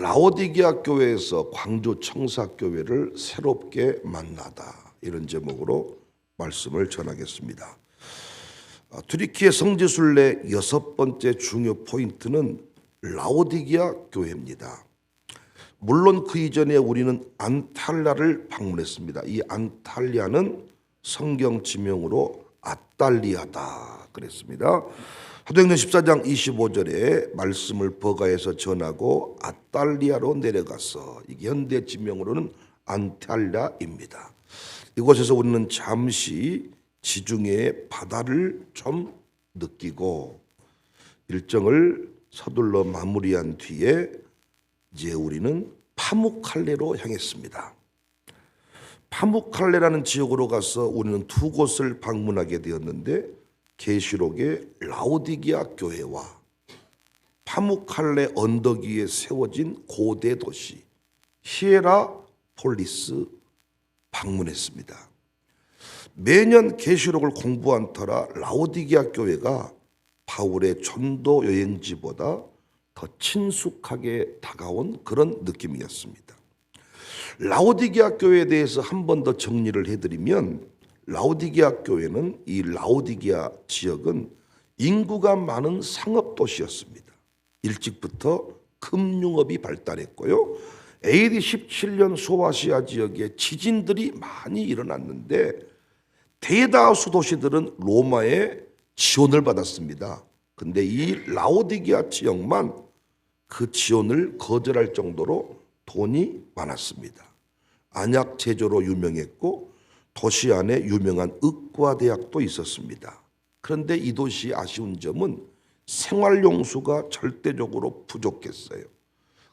라오디게아 교회에서 광주 청사교회를 새롭게 만나다, 이런 제목으로 말씀을 전하겠습니다. 튀르키예 성지순례 6번째 중요 포인트는 라오디게아 교회입니다. 물론 그 이전에 우리는 안탈리아를 방문했습니다. 이 안탈리아는 성경 지명으로 아달리아다 그랬습니다. 사도행전 14장 25절에 말씀을 버가에서 전하고 아달리아로 내려가서, 이게 현대 지명으로는 안탈리아입니다. 이곳에서 우리는 잠시 지중해의 바다를 좀 느끼고 일정을 서둘러 마무리한 뒤에 이제 우리는 파무칼레로 향했습니다. 파무칼레라는 지역으로 가서 우리는 두 곳을 방문하게 되었는데, 계시록의 라오디게아 교회와 파무칼레 언덕 위에 세워진 고대 도시 히에라폴리스 방문했습니다. 매년 계시록을 공부한 터라 라오디게아 교회가 바울의 전도 여행지보다 더 친숙하게 다가온 그런 느낌이었습니다. 라오디게아 교회에 대해서 한 번 더 정리를 해드리면, 라오디게아 교회는, 이 라오디게아 지역은 인구가 많은 상업도시였습니다. 일찍부터 금융업이 발달했고요. AD 17년 소아시아 지역에 지진들이 많이 일어났는데 대다수 도시들은 로마의 지원을 받았습니다. 근데 이 라오디게아 지역만 그 지원을 거절할 정도로 돈이 많았습니다. 안약 제조로 유명했고 도시 안에 유명한 의과대학도 있었습니다. 그런데 이 도시의 아쉬운 점은 생활용수가 절대적으로 부족했어요.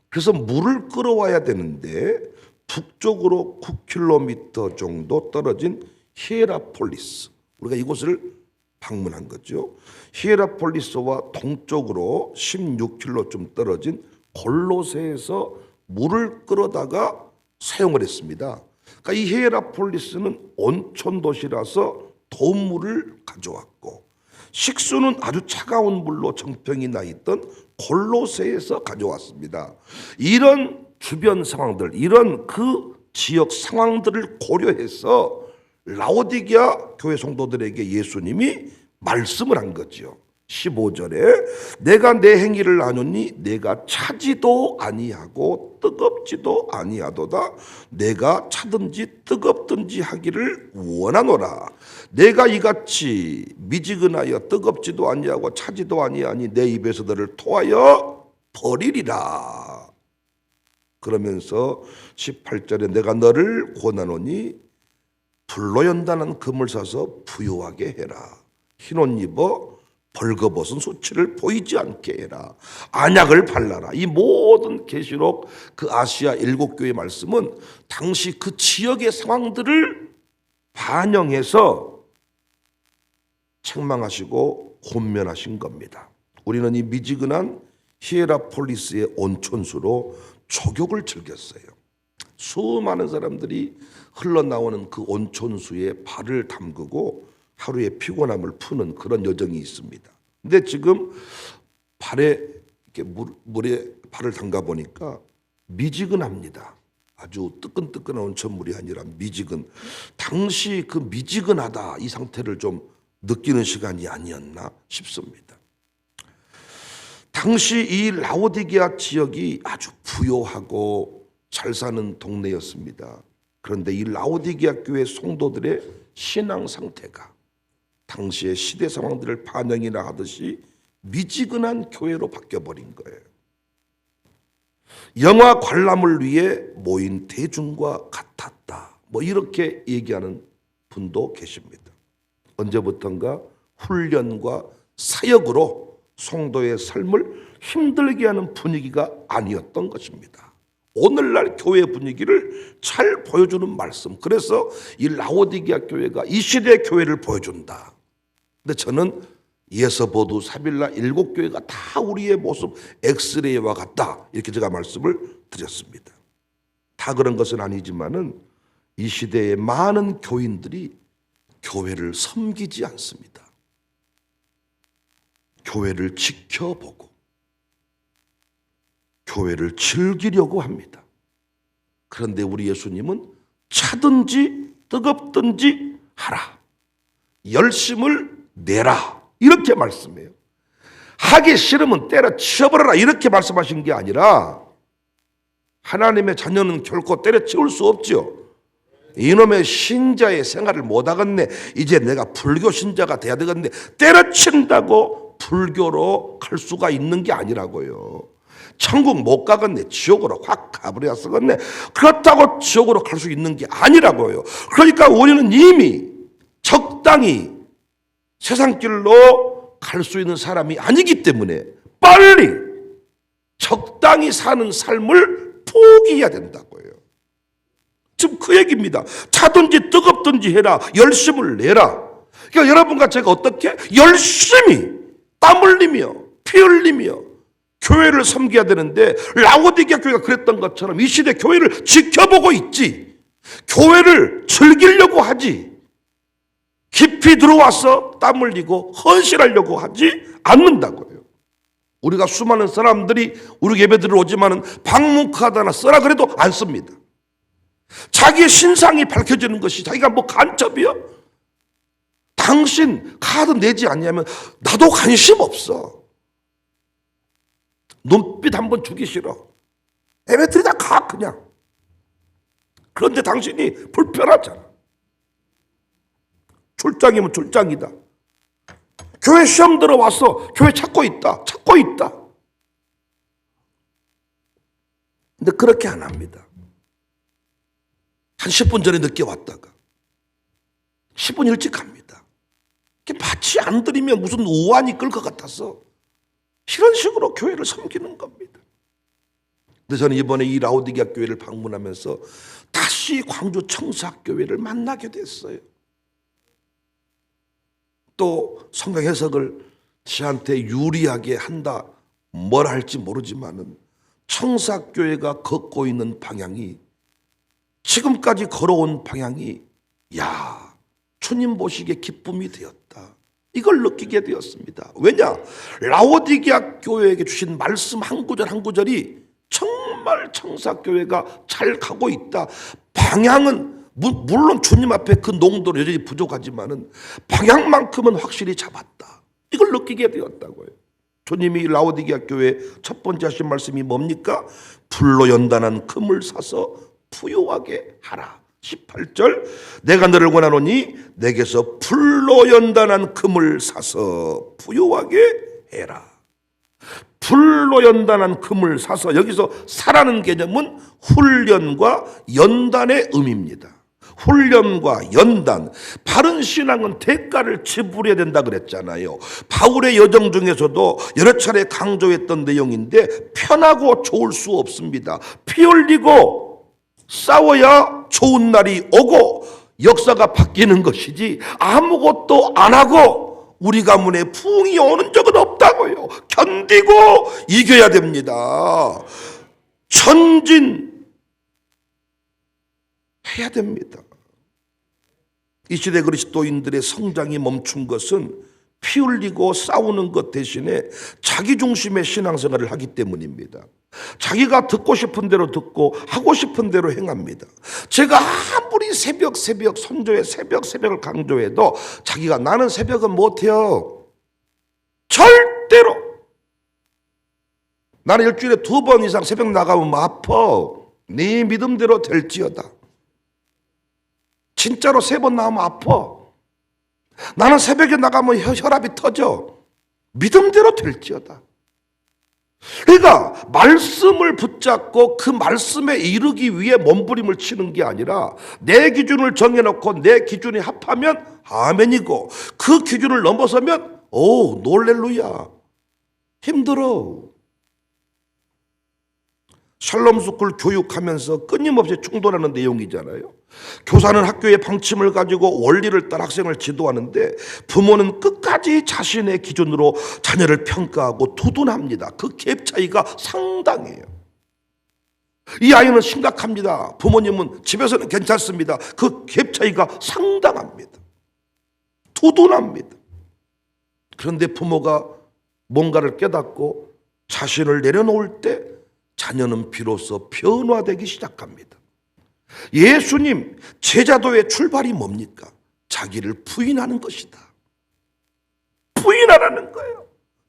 그래서 물을 끌어와야 되는데 북쪽으로 9km 정도 떨어진 히에라폴리스, 우리가 이곳을 방문한 거죠. 히에라폴리스와 동쪽으로 16km쯤 떨어진 골로새에서 물을 끌어다가 사용을 했습니다. 그러니까 이 히에라폴리스는 온천 도시라서 더운 물을 가져왔고, 식수는 아주 차가운 물로 정평이 나 있던 골로새에서 가져왔습니다. 이런 주변 상황들, 이런 그 지역 상황들을 고려해서 라오디게아 교회 성도들에게 예수님이 말씀을 한 거죠. 15절에 내가 내 행위를 아노니 내가 차지도 아니하고 뜨겁지도 아니하도다. 내가 차든지 뜨겁든지 하기를 원하노라. 내가 이같이 미지근하여 뜨겁지도 아니하고 차지도 아니하니 내 입에서 너를 토하여 버리리라. 그러면서 18절에 내가 너를 권하노니 불로 연단한 금을 사서 부요하게 해라. 흰 옷 입어 벌거벗은 수치를 보이지 않게 해라. 안약을 발라라. 이 모든 계시록 그 아시아 7교회 말씀은 당시 그 지역의 상황들을 반영해서 책망하시고 권면하신 겁니다. 우리는 이 미지근한 히에라폴리스의 온천수로 족욕을 즐겼어요. 수많은 사람들이 흘러나오는 그 온천수에 발을 담그고 하루의 피곤함을 푸는 그런 여정이 있습니다. 근데 지금 발에 이렇게 물에 발을 담가 보니까 미지근합니다. 아주 뜨끈뜨끈한 온천물이 아니라 미지근. 당시 그 미지근하다, 이 상태를 좀 느끼는 시간이 아니었나 싶습니다. 당시 이 라오디게아 지역이 아주 부요하고 잘 사는 동네였습니다. 그런데 이 라오디게아 교회 성도들의 신앙 상태가 당시의 시대 상황들을 반영이나 하듯이 미지근한 교회로 바뀌어버린 거예요. 영화 관람을 위해 모인 대중과 같았다, 뭐 이렇게 얘기하는 분도 계십니다. 언제부턴가 훈련과 사역으로 성도의 삶을 힘들게 하는 분위기가 아니었던 것입니다. 오늘날 교회 분위기를 잘 보여주는 말씀. 그래서 이 라오디게아 교회가 이 시대의 교회를 보여준다. 근데 저는 예서보두, 사빌라 7교회가 다 우리의 모습 엑스레이와 같다, 이렇게 제가 말씀을 드렸습니다. 다 그런 것은 아니지만은 이 시대의 많은 교인들이 교회를 섬기지 않습니다. 교회를 지켜보고 교회를 즐기려고 합니다. 그런데 우리 예수님은 차든지 뜨겁든지 하라. 열심을 내라. 이렇게 말씀해요. 하기 싫으면 때려치워버려라. 이렇게 말씀하신 게 아니라 하나님의 자녀는 결코 때려치울 수 없죠. 이놈의 신자의 생활을 못하겠네. 이제 내가 불교 신자가 돼야 되겠네. 때려친다고 불교로 갈 수가 있는 게 아니라고요. 천국 못 가겠네. 지옥으로 확 가버려야 쓰겠네. 그렇다고 지옥으로 갈 수 있는 게 아니라고요. 그러니까 우리는 이미 적당히 세상길로 갈 수 있는 사람이 아니기 때문에 빨리 적당히 사는 삶을 포기해야 된다고요. 지금 그 얘기입니다. 차든지 뜨겁든지 해라. 열심을 내라. 그러니까 여러분과 제가 어떻게 열심히 땀 흘리며 피 흘리며 교회를 섬겨야 되는데 라오디게아 교회가 그랬던 것처럼 이 시대 교회를 지켜보고 있지, 교회를 즐기려고 하지, 깊이 들어와서 땀 흘리고 헌신하려고 하지 않는다고요. 우리가 수많은 사람들이 우리 예배드리러 오지만은 방문 카드 하나 써라 그래도 안 씁니다. 자기의 신상이 밝혀지는 것이 자기가 뭐 간첩이요? 당신 카드 내지 않냐면 나도 관심 없어. 눈빛 한번 주기 싫어. 예배드리다 가 그냥. 그런데 당신이 불편하잖아. 출장이면 출장이다. 교회 시험 들어와서 교회 찾고 있다. 근데 그렇게 안 합니다. 한 10분 전에 늦게 왔다가 10분 일찍 갑니다. 마치 안 드리면 무슨 오한이 끌 것 같아서 이런 식으로 교회를 섬기는 겁니다. 근데 저는 이번에 이 라오디게아 교회를 방문하면서 다시 광주 청사교회를 만나게 됐어요. 또 성경 해석을 저한테 유리하게 한다, 뭘 할지 모르지만은 청사교회가 걷고 있는 방향이, 지금까지 걸어온 방향이, 야, 주님 보시기에 기쁨이 되었다. 이걸 느끼게 되었습니다. 왜냐? 라오디게아 교회에게 주신 말씀 한 구절 한 구절이 정말 청사교회가 잘 가고 있다. 방향은 물론 주님 앞에 그 농도는 여전히 부족하지만은 방향만큼은 확실히 잡았다. 이걸 느끼게 되었다고요. 주님이 라오디게아 교회 첫 번째 하신 말씀이 뭡니까? 불로 연단한 금을 사서 부요하게 하라. 18절, 내가 너를 원하노니 내게서 불로 연단한 금을 사서 부요하게 해라. 불로 연단한 금을 사서, 여기서 사라는 개념은 훈련과 연단의 의미입니다. 훈련과 연단, 바른 신앙은 대가를 지불해야 된다 그랬잖아요. 바울의 여정 중에서도 여러 차례 강조했던 내용인데 편하고 좋을 수 없습니다. 피 흘리고 싸워야 좋은 날이 오고 역사가 바뀌는 것이지 아무것도 안 하고 우리 가문에 부흥이 오는 적은 없다고요. 견디고 이겨야 됩니다. 전진해야 됩니다. 이 시대 그리스도인들의 성장이 멈춘 것은 피 흘리고 싸우는 것 대신에 자기 중심의 신앙생활을 하기 때문입니다. 자기가 듣고 싶은 대로 듣고 하고 싶은 대로 행합니다. 제가 아무리 새벽 선조의 새벽을 강조해도 자기가 나는 새벽은 못해요. 절대로. 나는 일주일에 2번 이상 새벽 나가면 아파. 네 믿음대로 될지어다. 진짜로 3번 나오면 아파. 나는 새벽에 나가면 혈압이 터져. 믿음대로 될지어다. 그러니까 말씀을 붙잡고 그 말씀에 이르기 위해 몸부림을 치는 게 아니라 내 기준을 정해놓고 내 기준이 합하면 아멘이고 그 기준을 넘어서면 오 놀렐루야. 힘들어. 샬롬스쿨 교육하면서 끊임없이 충돌하는 내용이잖아요. 교사는 학교의 방침을 가지고 원리를 따라 학생을 지도하는데 부모는 끝까지 자신의 기준으로 자녀를 평가하고 두둔합니다. 그 갭 차이가 상당해요. 이 아이는 심각합니다. 부모님은 집에서는 괜찮습니다. 그 갭 차이가 상당합니다. 두둔합니다. 그런데 부모가 뭔가를 깨닫고 자신을 내려놓을 때 자녀는 비로소 변화되기 시작합니다. 예수님 제자도의 출발이 뭡니까? 자기를 부인하는 것이다. 부인하라는 거예요.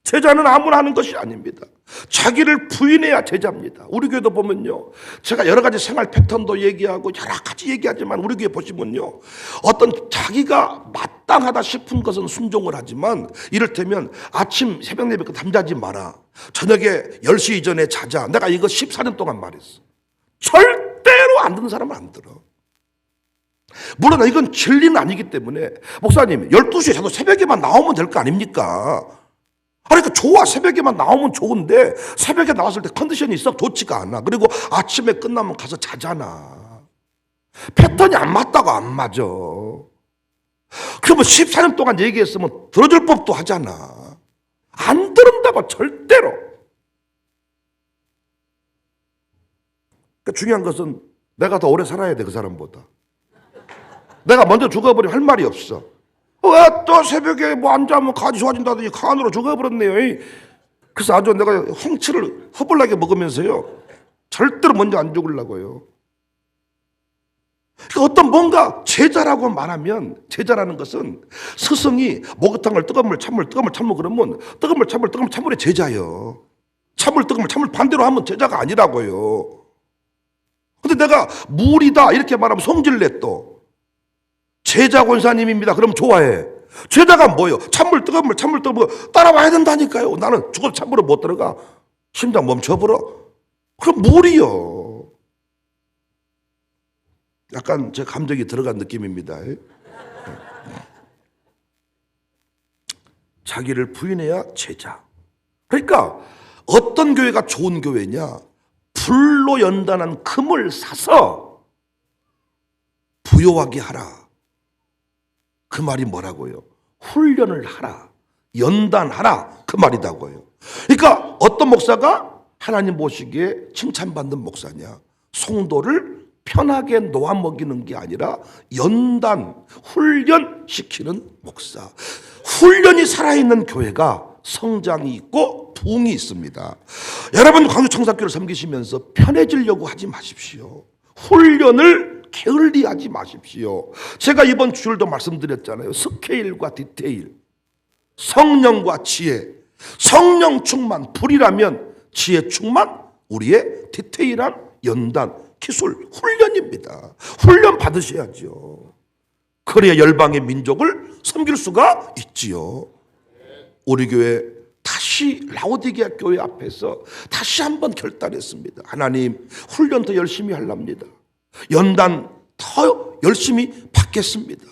제자는 아무나 하는 것이 아닙니다. 자기를 부인해야 제자입니다. 우리 교회도 보면요, 제가 여러 가지 생활 패턴도 얘기하고 여러 가지 얘기하지만 우리 교회 보시면요, 어떤 자기가 마땅하다 싶은 것은 순종을 하지만, 이를테면 아침 새벽 예배 잠자지 마라, 저녁에 10시 이전에 자자, 내가 이거 14년 동안 말했어. 절대로 안 듣는 사람은 안 들어. 물론 이건 진리는 아니기 때문에, 목사님 12시에 자도 새벽에만 나오면 될 거 아닙니까? 그러니까 좋아, 새벽에만 나오면 좋은데 새벽에 나왔을 때 컨디션이 썩 좋지가 않아. 그리고 아침에 끝나면 가서 자잖아. 패턴이 안 맞다고 안 맞아. 그러면 14년 동안 얘기했으면 들어줄 법도 하잖아. 안 들은다고 절대로. 그러니까 중요한 것은 내가 더 오래 살아야 돼, 그 사람보다. 내가 먼저 죽어버리면 할 말이 없어. 왜 또 새벽에 뭐 앉아면 간이 좋아진다더니 간으로 죽어버렸네요. 그래서 아주 내가 홍치를 허벌나게 먹으면서요, 절대로 먼저 안 죽으려고요. 그러니까 어떤 뭔가 제자라고 말하면, 제자라는 것은 스승이 목욕탕을 뜨거운 물 찬물 그러면 뜨거운 물 찬물의 제자예요. 찬물 뜨거운 물 찬물 반대로 하면 제자가 아니라고요. 근데 내가 물이다 이렇게 말하면 성질내. 또 제자 권사님입니다 그럼 좋아해. 제자가 뭐예요? 찬물 뜨거운 물 따라와야 된다니까요. 나는 죽어도 찬물을 못 들어가. 심장 멈춰버려. 그럼 물이요. 약간 제 감정이 들어간 느낌입니다. 자기를 부인해야 제자. 그러니까 어떤 교회가 좋은 교회냐? 불로 연단한 금을 사서 부요하게 하라. 그 말이 뭐라고요? 훈련을 하라, 연단하라, 그 말이다고요. 그러니까 어떤 목사가 하나님 보시기에 칭찬받는 목사냐? 성도를 편하게 놓아먹이는 게 아니라 연단, 훈련시키는 목사. 훈련이 살아있는 교회가 성장이 있고 부흥이 있습니다. 여러분 광주청사교를 섬기시면서 편해지려고 하지 마십시오. 훈련을 게을리하지 마십시오. 제가 이번 주일도 말씀드렸잖아요. 스케일과 디테일, 성령과 지혜, 성령 충만, 불이라면 지혜 충만, 우리의 디테일한 연단, 기술, 훈련입니다. 훈련 받으셔야죠. 그래야 열방의 민족을 섬길 수가 있지요. 우리 교회 다시 라오디게아 교회 앞에서 다시 한번 결단했습니다. 하나님, 훈련 더 열심히 하랍니다. 연단 더 열심히 받겠습니다.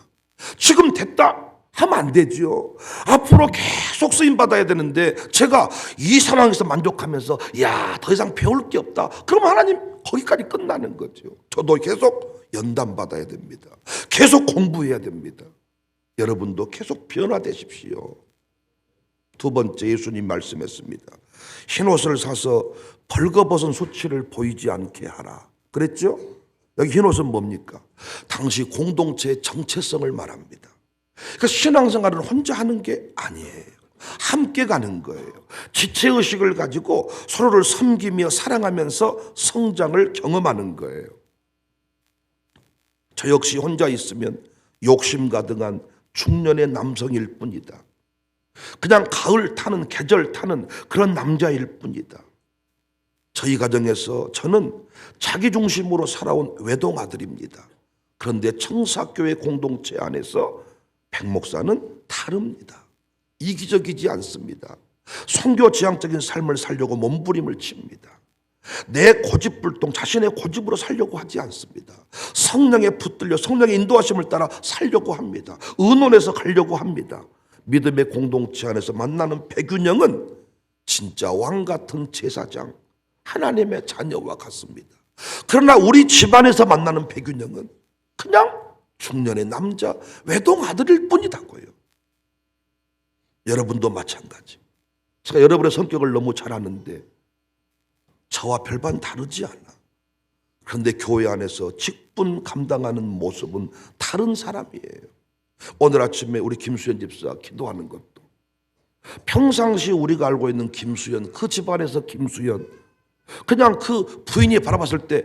지금 됐다 하면 안 되죠. 앞으로 계속 쓰임 받아야 되는데 제가 이 상황에서 만족하면서 야, 더 이상 배울 게 없다, 그럼 하나님 거기까지 끝나는 거죠. 저도 계속 연단 받아야 됩니다. 계속 공부해야 됩니다. 여러분도 계속 변화되십시오. 두 번째, 예수님 말씀했습니다. 흰옷을 사서 벌거벗은 수치를 보이지 않게 하라 그랬죠? 여기 흰옷은 뭡니까? 당시 공동체의 정체성을 말합니다. 그러니까 신앙생활은 혼자 하는 게 아니에요. 함께 가는 거예요. 지체의식을 가지고 서로를 섬기며 사랑하면서 성장을 경험하는 거예요. 저 역시 혼자 있으면 욕심 가득한 중년의 남성일 뿐이다. 그냥 가을 타는, 계절 타는 그런 남자일 뿐이다. 저희 가정에서 저는 자기중심으로 살아온 외동아들입니다. 그런데 청사교회 공동체 안에서 백목사는 다릅니다. 이기적이지 않습니다. 선교지향적인 삶을 살려고 몸부림을 칩니다. 내 고집불통, 자신의 고집으로 살려고 하지 않습니다. 성령에 붙들려 성령의 인도하심을 따라 살려고 합니다. 의논해서 가려고 합니다. 믿음의 공동체 안에서 만나는 배균형은 진짜 왕같은 제사장, 하나님의 자녀와 같습니다. 그러나 우리 집안에서 만나는 배균형은 그냥 중년의 남자, 외동아들일 뿐이다고요. 여러분도 마찬가지. 제가 여러분의 성격을 너무 잘 아는데 저와 별반 다르지 않아. 그런데 교회 안에서 직분 감당하는 모습은 다른 사람이에요. 오늘 아침에 우리 김수연 집사 기도하는 것도 평상시 우리가 알고 있는 김수연, 그 집안에서 김수연, 그냥 그 부인이 바라봤을 때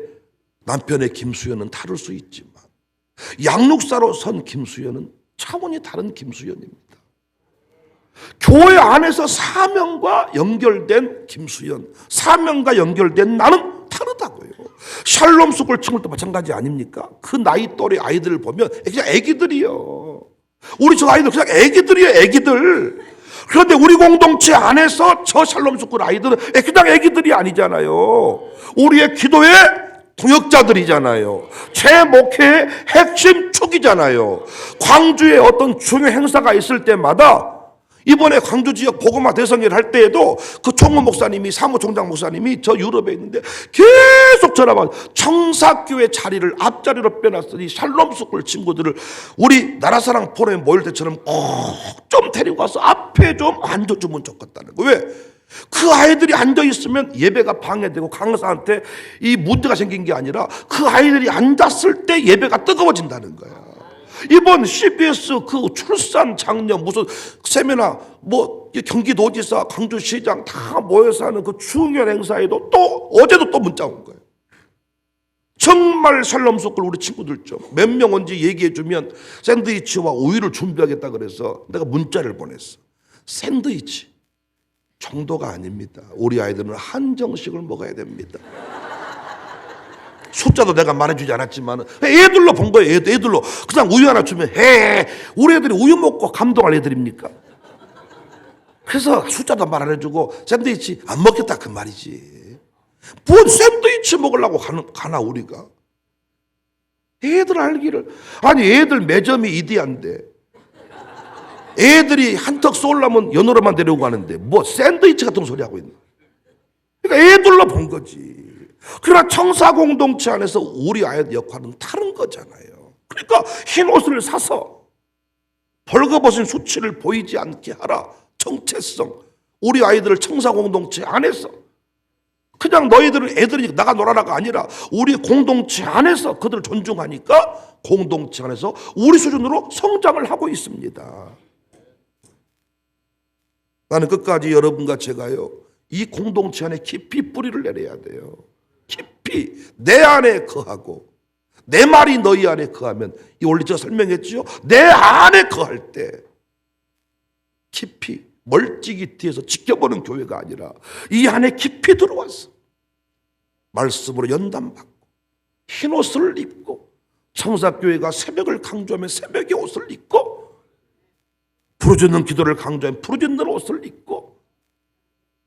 남편의 김수연은 다를 수 있지만 양육사로 선 김수연은 차원이 다른 김수연입니다. 교회 안에서 사명과 연결된 김수연, 사명과 연결된 나는 다르다고요. 샬롬 스쿨 친구도 마찬가지 아닙니까? 그 나이 또래 아이들을 보면 그냥 애기들이요. 우리 저 아이들 그냥 애기들이에요, 애기들. 그런데 우리 공동체 안에서 저 샬롬 스쿨 아이들은 그냥 애기들이 아니잖아요. 우리의 기도의 동역자들이잖아요. 제 목회의 핵심 축이잖아요. 광주에 어떤 중요 행사가 있을 때마다, 이번에 광주 지역 복음화 대성회를 할 때에도 그 총무 목사님이, 사무총장 목사님이 저 유럽에 있는데 계속 전화만, 청사교회 자리를 앞자리로 빼놨으니 샬롬 스쿨 친구들을 우리 나라사랑 포럼에 모일 때처럼 꼭 좀 데리고 가서 앞에 좀 앉아주면 좋겠다는 거예요. 왜? 그 아이들이 앉아있으면 예배가 방해되고 강사한테 이 문제가 생긴 게 아니라 그 아이들이 앉았을 때 예배가 뜨거워진다는 거야. 이번 CBS 그 출산 장려 무슨 세미나, 뭐 경기도지사, 광주시장 다 모여서 하는 그 중요한 행사에도 또 어제도 또 문자 온 거예요. 정말 샬롬 스쿨 우리 친구들 좀 몇 명 온지 얘기해 주면 샌드위치와 우유를 준비하겠다 그래서 내가 문자를 보냈어. 샌드위치 정도가 아닙니다. 우리 아이들은 한정식을 먹어야 됩니다. 숫자도 내가 말해주지 않았지만 애들로 본 거예요. 애들로 그냥 우유 하나 주면 해. 우리 애들이 우유 먹고 감동할 애들입니까? 그래서 숫자도 말 안 해주고 샌드위치 안 먹겠다 그 말이지. 뭔 샌드위치 먹으려고 가나 우리가. 애들 알기를. 아니 애들 매점이 이디야인데 애들이 한턱 쏠려면 연어로만 데리고 가는데 뭐 샌드위치 같은 소리 하고 있네. 그러니까 애들로 본 거지. 그러나 청사 공동체 안에서 우리 아이의 역할은 다른 거잖아요. 그러니까 흰 옷을 사서 벌거벗은 수치를 보이지 않게 하라. 정체성. 우리 아이들을 청사 공동체 안에서 그냥 너희들은 애들이 나가 놀아라가 아니라 우리 공동체 안에서 그들을 존중하니까 공동체 안에서 우리 수준으로 성장을 하고 있습니다. 나는 끝까지 여러분과 제가요, 이 공동체 안에 깊이 뿌리를 내려야 돼요. 깊이 내 안에 거하고 내 말이 너희 안에 거하면, 이 원리 제가 설명했죠. 내 안에 거할 때 깊이 멀찍이 뒤에서 지켜보는 교회가 아니라 이 안에 깊이 들어와서 말씀으로 연단받고 흰옷을 입고, 청사교회가 새벽을 강조하면 새벽의 옷을 입고, 부르짖는 기도를 강조하면 부르짖는 옷을 입고,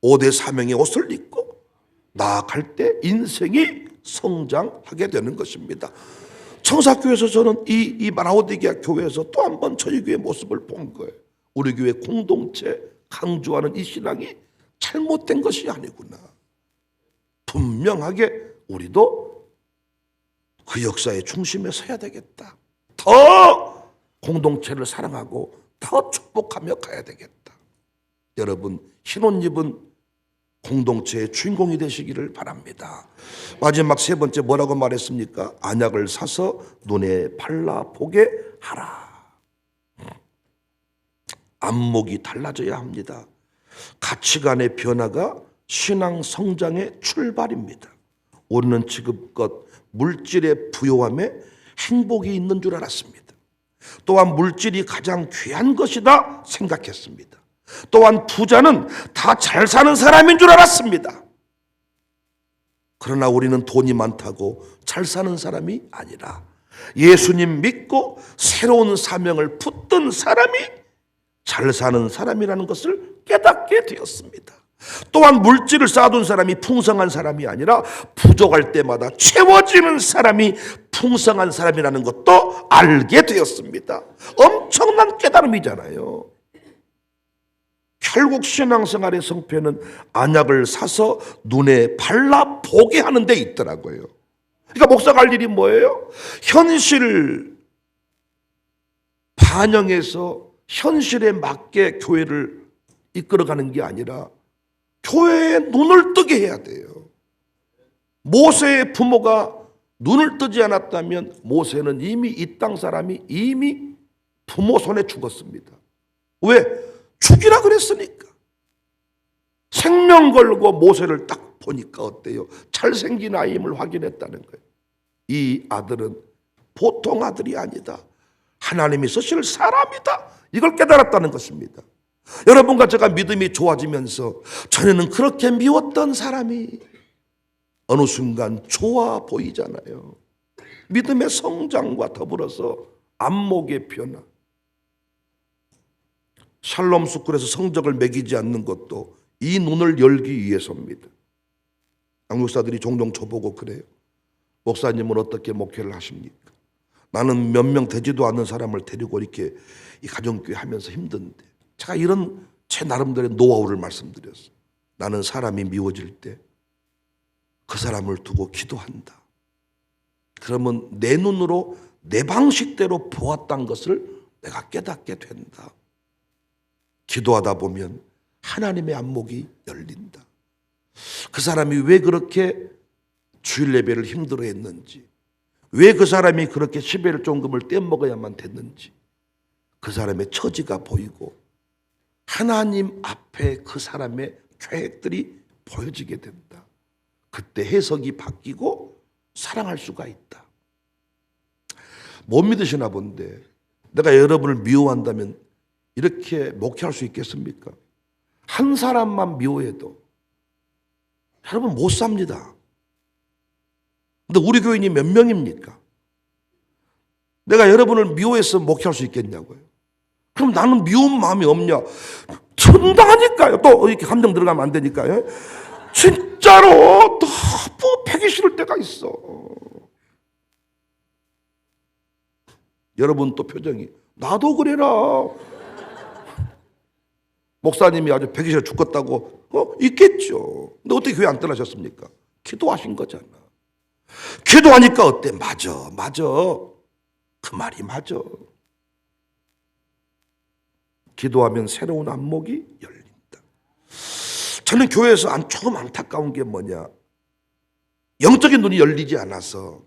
5대 사명의 옷을 입고 나아갈 때 인생이 성장하게 되는 것입니다. 청사교회에서 저는 이 마라오디게아 교회에서 또 한 번 저희 교회의 모습을 본 거예요. 우리 교회 공동체 강조하는 이 신앙이 잘못된 것이 아니구나. 분명하게 우리도 그 역사의 중심에 서야 되겠다. 더 공동체를 사랑하고 더 축복하며 가야 되겠다. 여러분, 흰옷 입은 공동체의 주인공이 되시기를 바랍니다. 마지막 세 번째 뭐라고 말했습니까? 안약을 사서 눈에 발라보게 하라. 안목이 달라져야 합니다. 가치관의 변화가 신앙 성장의 출발입니다. 우리는 지금껏 물질의 부요함에 행복이 있는 줄 알았습니다. 또한 물질이 가장 귀한 것이다 생각했습니다. 또한 부자는 다 잘 사는 사람인 줄 알았습니다. 그러나 우리는 돈이 많다고 잘 사는 사람이 아니라 예수님 믿고 새로운 사명을 붙든 사람이 잘 사는 사람이라는 것을 깨닫게 되었습니다. 또한 물질을 쌓아둔 사람이 풍성한 사람이 아니라 부족할 때마다 채워지는 사람이 풍성한 사람이라는 것도 알게 되었습니다. 엄청난 깨달음이잖아요. 결국 신앙생활의 성패는 안약을 사서 눈에 발라보게 하는 데 있더라고요. 그러니까 목사가 할 일이 뭐예요? 현실 반영해서 현실에 맞게 교회를 이끌어가는 게 아니라 교회에 눈을 뜨게 해야 돼요. 모세의 부모가 눈을 뜨지 않았다면 모세는 이미 이 땅 사람이 이미 부모 손에 죽었습니다. 왜? 죽이라 그랬으니까. 생명 걸고 모세를 딱 보니까 어때요? 잘생긴 아이임을 확인했다는 거예요. 이 아들은 보통 아들이 아니다. 하나님이 쓰실 사람이다. 이걸 깨달았다는 것입니다. 여러분과 제가 믿음이 좋아지면서 전에는 그렇게 미웠던 사람이 어느 순간 좋아 보이잖아요. 믿음의 성장과 더불어서 안목의 변화. 샬롬 스쿨에서 성적을 매기지 않는 것도 이 눈을 열기 위해서입니다. 안목사들이 종종 저보고 그래요. 목사님은 어떻게 목회를 하십니까? 나는 몇 명 되지도 않는 사람을 데리고 이렇게 이 가정교회 하면서 힘든데, 제가 이런 제 나름대로의 노하우를 말씀드렸어요. 나는 사람이 미워질 때 그 사람을 두고 기도한다. 그러면 내 눈으로 내 방식대로 보았던 것을 내가 깨닫게 된다. 기도하다 보면 하나님의 안목이 열린다. 그 사람이 왜 그렇게 주일 예배를 힘들어했는지, 왜 그 사람이 그렇게 11일 종금을 떼먹어야만 됐는지 그 사람의 처지가 보이고 하나님 앞에 그 사람의 계획들이 보여지게 된다. 그때 해석이 바뀌고 사랑할 수가 있다. 못 믿으시나 본데 내가 여러분을 미워한다면 이렇게 목회할 수 있겠습니까? 한 사람만 미워해도 여러분 못 삽니다. 근데 우리 교인이 몇 명입니까? 내가 여러분을 미워해서 목회할 수 있겠냐고요. 그럼 나는 미운 마음이 없냐? 천당하니까요. 또 이렇게 감정 들어가면 안 되니까요. 진짜로 너무 패기 싫을 때가 있어. 여러분 또 표정이 나도 그래라. 목사님이 아주 패기 싫어 죽겠다고 있겠죠. 근데 어떻게 교회 안 떠나셨습니까? 기도하신 거잖아. 기도하니까 어때? 맞아. 그 말이 맞아. 기도하면 새로운 안목이 열린다. 저는 교회에서 조금 안타까운 게 뭐냐, 영적인 눈이 열리지 않아서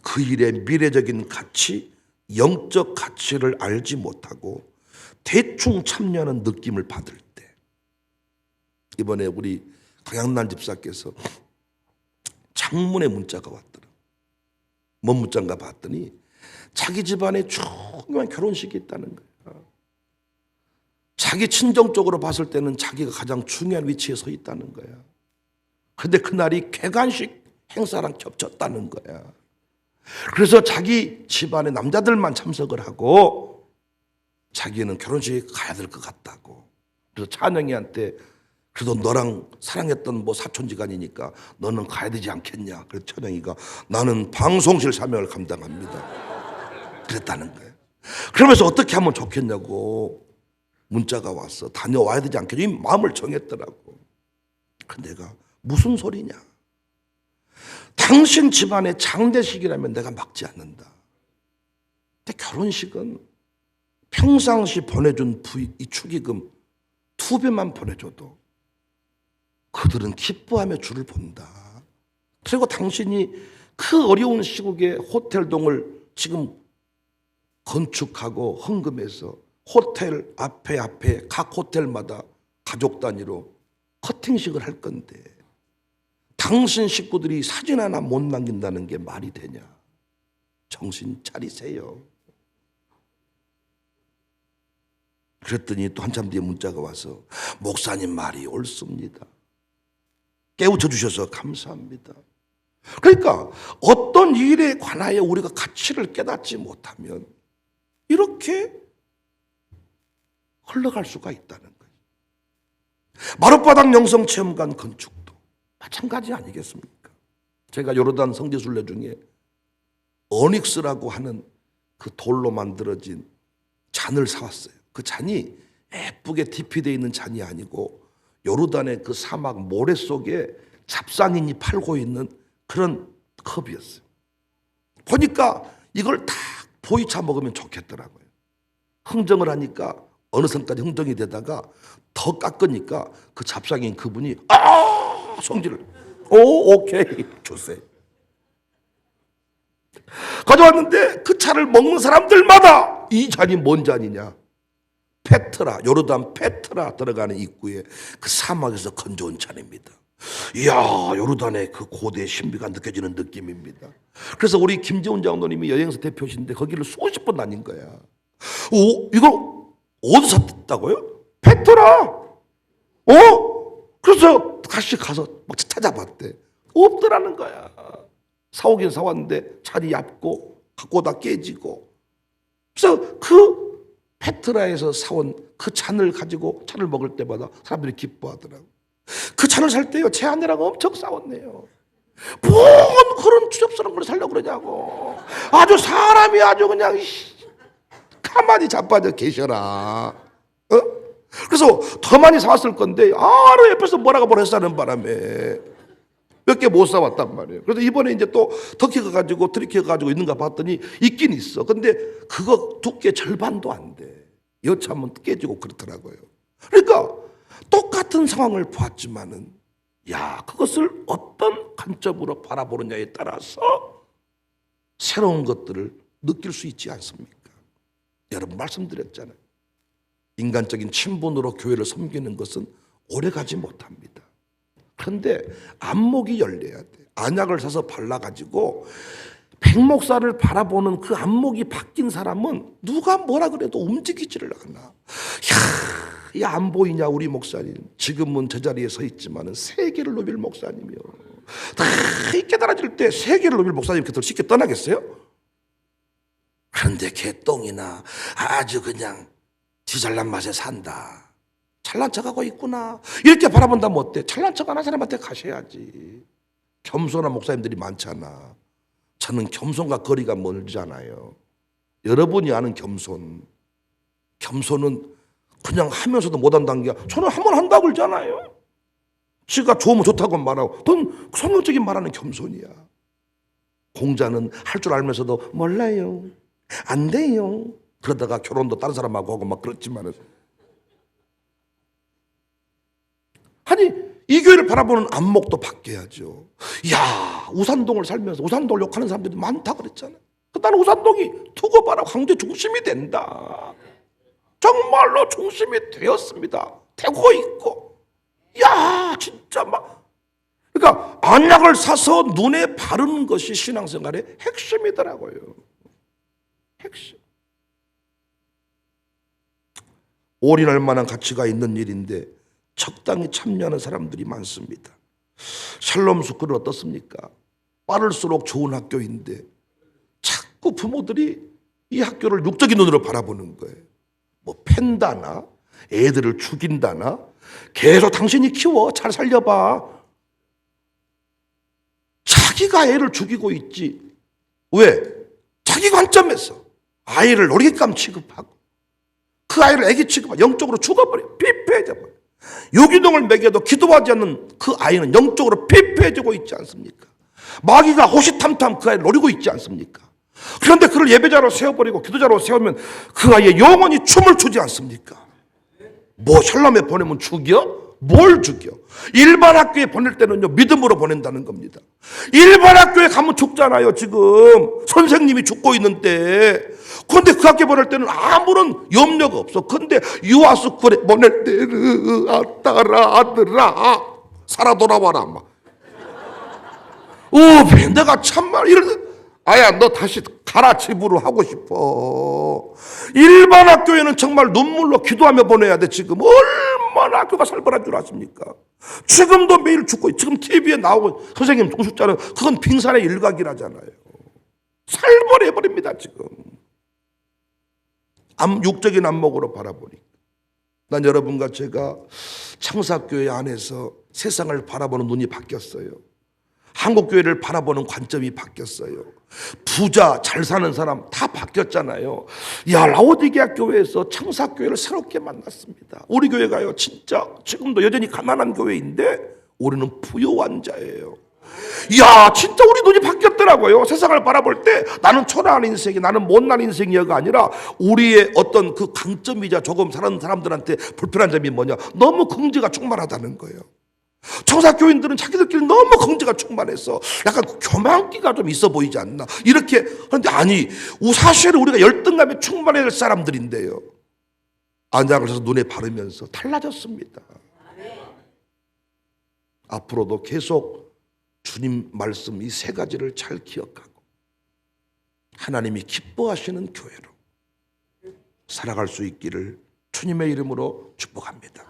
그 일의 미래적인 가치, 영적 가치를 알지 못하고 대충 참여하는 느낌을 받을 때, 이번에 우리 강양란 집사께서 장문의 문자가 왔더라. 뭔 문자인가 봤더니 자기 집안에 중요한 결혼식이 있다는 거야. 자기 친정 쪽으로 봤을 때는 자기가 가장 중요한 위치에 서 있다는 거야. 그런데 그날이 개관식 행사랑 겹쳤다는 거야. 그래서 자기 집안의 남자들만 참석을 하고 자기는 결혼식에 가야 될 것 같다고. 그래서 찬영이한테 그래도 너랑 사랑했던 사촌지간이니까 너는 가야 되지 않겠냐. 그래서 찬영이가 나는 방송실 사명을 감당합니다. 그랬다는 거예요. 그러면서 어떻게 하면 좋겠냐고 문자가 왔어. 다녀와야 되지 않겠냐. 이 마음을 정했더라고. 근데 내가 무슨 소리냐. 당신 집안의 장례식이라면 내가 막지 않는다. 근데 결혼식은 평상시 보내준 이 축의금 2배만 보내줘도 그들은 기뻐하며 주를 본다. 그리고 당신이 그 어려운 시국에 호텔동을 지금 건축하고 헌금해서 호텔 앞에 각 호텔마다 가족 단위로 커팅식을 할 건데 당신 식구들이 사진 하나 못 남긴다는 게 말이 되냐. 정신 차리세요. 그랬더니 또 한참 뒤에 문자가 와서 목사님 말이 옳습니다. 깨우쳐 주셔서 감사합니다. 그러니까 어떤 일에 관하여 우리가 가치를 깨닫지 못하면 이렇게 흘러갈 수가 있다는 거예요. 마룻바닥 영성체험관 건축도 마찬가지 아니겠습니까? 제가 요르단 성지순례 중에 어닉스라고 하는 그 돌로 만들어진 잔을 사왔어요. 그 잔이 예쁘게 디피되어 있는 잔이 아니고 요르단의 그 사막 모래 속에 잡상인이 팔고 있는 그런 컵이었어요. 보니까 이걸 다 보이차 먹으면 좋겠더라고요. 흥정을 하니까 어느 선까지 흥정이 되다가 더 깎으니까 그 잡상인 그분이 성질을 오케이 주세요. 가져왔는데 그 차를 먹는 사람들마다 이 잔이 뭔 잔이냐. 페트라, 요르단 페트라 들어가는 입구에 그 사막에서 건져온 잔입니다. 이야, 요르단의 그 고대의 신비가 느껴지는 느낌입니다. 그래서 우리 김재훈 장로님이 여행사 대표신데 거기를 수십 번 다닌 거야. 이걸 어디서 샀다고요? 페트라. 그래서 다시 가서 막 찾아봤대. 없더라는 거야. 사오긴 사왔는데 잔이 얇고 갖고 다 깨지고. 그래서 그 페트라에서 사온 그 잔을 가지고 차를 먹을 때마다 사람들이 기뻐하더라고. 그 차를 살 때요, 제 아내랑 엄청 싸웠네요. 뭔 그런 추접스러운 걸 살려고 그러냐고. 아주 사람이 아주 그냥 가만히 자빠져 계셔라. 그래서 더 많이 사왔을 건데 아로 옆에서 뭐라고 했다는 바람에 몇 개 못 사왔단 말이에요. 그래서 이번에 이제 또 터키가 가지고 트리키가 가지고 있는가 봤더니 있긴 있어. 근데 그거 두께 절반도 안 돼. 여차하면 깨지고 그렇더라고요. 그러니까 똑같은 상황을 보았지만은, 야, 그것을 어떤 관점으로 바라보느냐에 따라서 새로운 것들을 느낄 수 있지 않습니까? 여러분 말씀드렸잖아요. 인간적인 친분으로 교회를 섬기는 것은 오래가지 못합니다. 그런데 안목이 열려야 돼. 안약을 사서 발라가지고 백목사를 바라보는 그 안목이 바뀐 사람은 누가 뭐라 그래도 움직이지를 않아. 야, 안 보이냐 우리 목사님. 지금은 제자리에 서 있지만은 세계를 누빌 목사님이요. 다 깨달아질 때 세계를 누빌 목사님 그렇게 쉽게 떠나겠어요? 그런데 개똥이나 아주 그냥 지잘난 맛에 산다. 잘난 척하고 있구나. 이렇게 바라본다면 어때? 잘난 척하는 사람한테 가셔야지. 겸손한 목사님들이 많잖아. 저는 겸손과 거리가 멀잖아요. 여러분이 아는 겸손은 그냥 하면서도 못한다는 게, 저는 한번 한다고 그러잖아요. 지가 좋으면 좋다고 말하고, 넌 성경적인 말하는 겸손이야. 공자는 할 줄 알면서도 몰라요, 안 돼요, 그러다가 결혼도 다른 사람하고 하고 막 그렇지만은, 아니 이 교회를 바라보는 안목도 바뀌어야죠. 야, 우산동을 살면서 우산동을 욕하는 사람들이 많다 그랬잖아요. 나는 우산동이 두고 봐라 광주의 중심이 된다. 정말로 중심이 되었습니다. 되고 있고. 야, 진짜 막. 그러니까 안약을 사서 눈에 바르는 것이 신앙생활의 핵심이더라고요. 핵심. 올인할 만한 가치가 있는 일인데 적당히 참여하는 사람들이 많습니다. 샬롬 스쿨은 어떻습니까? 빠를수록 좋은 학교인데 자꾸 부모들이 이 학교를 육적인 눈으로 바라보는 거예요. 뭐 팬다나 애들을 죽인다나 계속 당신이 키워 잘 살려봐. 자기가 애를 죽이고 있지. 왜? 자기 관점에서 아이를 놀잇감 취급하고 그 아이를 애기 취급하고 영적으로 죽어버려. 피폐해져 버려. 유기농을 먹여도 기도하지 않는 그 아이는 영적으로 피폐해지고 있지 않습니까? 마귀가 호시탐탐 그 아이를 노리고 있지 않습니까? 그런데 그를 예배자로 세워버리고 기도자로 세우면 그 아이의 영혼이 춤을 추지 않습니까? 뭐 샬롬에 보내면 죽여? 뭘 죽여? 일반 학교에 보낼 때는요 믿음으로 보낸다는 겁니다. 일반 학교에 가면 죽잖아요. 지금 선생님이 죽고 있는데. 그런데 그 학교에 보낼 때는 아무런 염려가 없어. 근데 유아스쿨에 보낼 때는 아따라 살아 돌아와라 막. 내가 참말 이런. 아야, 너 다시 가라 집으로 하고 싶어. 일반 학교에는 정말 눈물로 기도하며 보내야 돼. 지금 얼마나 학교가 살벌한 줄 아십니까? 지금도 매일 죽고, 지금 TV에 나오고 선생님 동숙자는 그건 빙산의 일각이라잖아요. 살벌해버립니다 지금. 육적인 안목으로 바라보니까. 난 여러분과 제가 창사교회 안에서 세상을 바라보는 눈이 바뀌었어요. 한국교회를 바라보는 관점이 바뀌었어요. 부자, 잘 사는 사람 다 바뀌었잖아요. 야, 라오디게아 교회에서 창사교회를 새롭게 만났습니다. 우리 교회가요, 진짜 지금도 여전히 가난한 교회인데 우리는 부유한 자예요. 야, 진짜 우리 눈이 바뀌었더라고요. 세상을 바라볼 때 나는 초라한 인생이, 나는 못난 인생이야가 아니라 우리의 어떤 그 강점이자 조금 사는 사람들한테 불편한 점이 뭐냐, 너무 긍지가 충만하다는 거예요. 청사교인들은 자기들끼리 너무 긍지가 충만해서 약간 교만기가 좀 있어 보이지 않나 이렇게. 그런데 아니, 사실은 우리가 열등감에 충만해야 될 사람들인데요, 안약을 해서 눈에 바르면서 달라졌습니다. 앞으로도 계속 주님 말씀 이 세 가지를 잘 기억하고 하나님이 기뻐하시는 교회로 살아갈 수 있기를 주님의 이름으로 축복합니다.